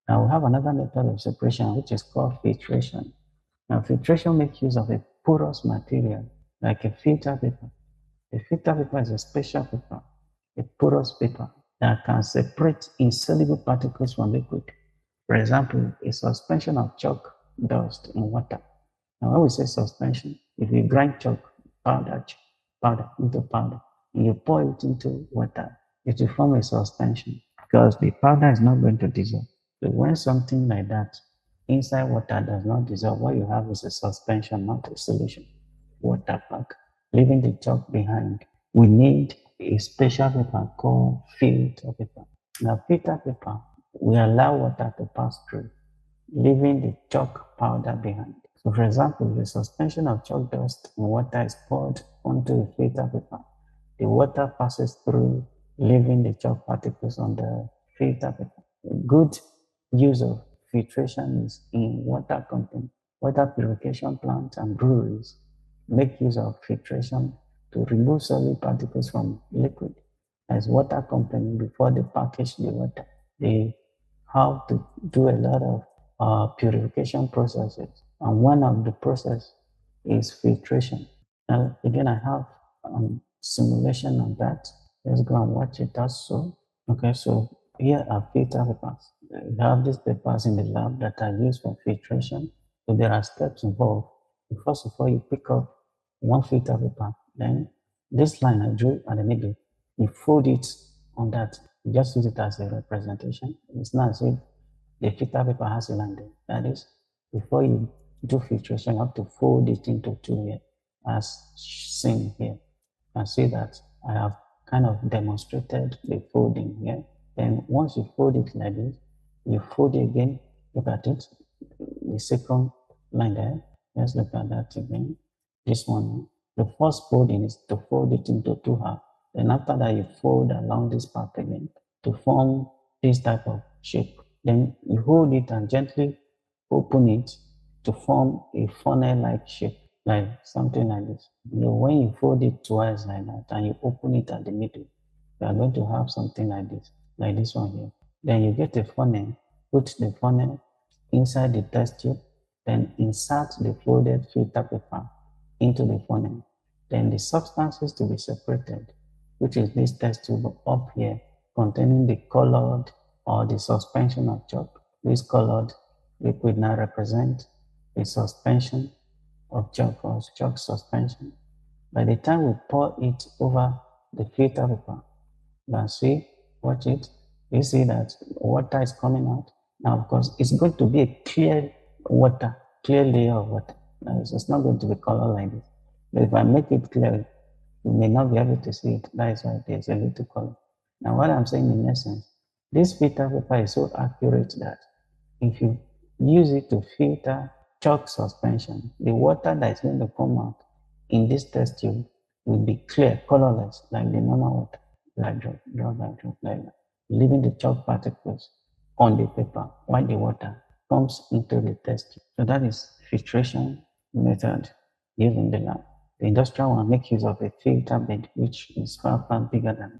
Now we have another method of separation which is called filtration. Now filtration makes use of a porous material like a filter paper. A filter paper is a special paper, a porous paper that can separate insoluble particles from liquid. For example, a suspension of chalk dust in water. Now, when we say suspension, if you grind chalk powder into powder and you pour it into water, it will form a suspension because the powder is not going to dissolve. So when something like that inside water does not dissolve, what you have is a suspension, not a solution. Water pack, leaving the chalk behind. We need a special paper called filter paper. Now, filter paper will allow water to pass through, leaving the chalk powder behind. So, for example, the suspension of chalk dust in water is poured onto a filter paper. The water passes through, leaving the chalk particles on the filter paper. A good use of filtration is in water company, water purification plants, and breweries make use of filtration to remove solid particles from liquid. As water company, before they package the water, they have to do a lot of purification processes. And one of the process is filtration. Now, again, I have simulation on that. Let's go and watch it also. Okay, so here are filter papers. We have these papers in the lab that are used for filtration. So there are steps involved. First of all, you pick up one filter paper, then this line I drew at the middle, you fold it on that. You just use it as a representation. It's not as if the filter paper has a line there. That is, before you do filtration, you have to fold it into two here, as seen here. And see that I have kind of demonstrated the folding here. Then once you fold it like this, you fold it again. Look at it, the second line there. Let's look at that again. This one, the first folding is to fold it into two halves. Then after that, you fold along this part again to form this type of shape. Then you hold it and gently open it to form a funnel-like shape, like something like this. When you fold it twice like that and you open it at the middle, you are going to have something like this one here. Then you get a funnel, put the funnel inside the test tube, then insert the folded filter paper into the funnel. Then the substances to be separated, which is this test tube up here, containing the colored or the suspension of chalk. This colored liquid now represent a suspension of chalk or chalk suspension. By the time we pour it over the filter paper, you can see, watch it, you see that water is coming out. Now, of course, it's going to be a clear water, clear layer of water. Now, it's not going to be colored like this. But if I make it clear, you may not be able to see it. That is why there's a little color. Now, what I'm saying in essence, this filter paper is so accurate that if you use it to filter chalk suspension, the water that is going to come out in this test tube will be clear, colorless, like the normal water, like drop, like that, leaving the chalk particles on the paper while the water comes into the test tube. So that is filtration method used in the lab. The industrial one makes use of a filter bed, which is far bigger than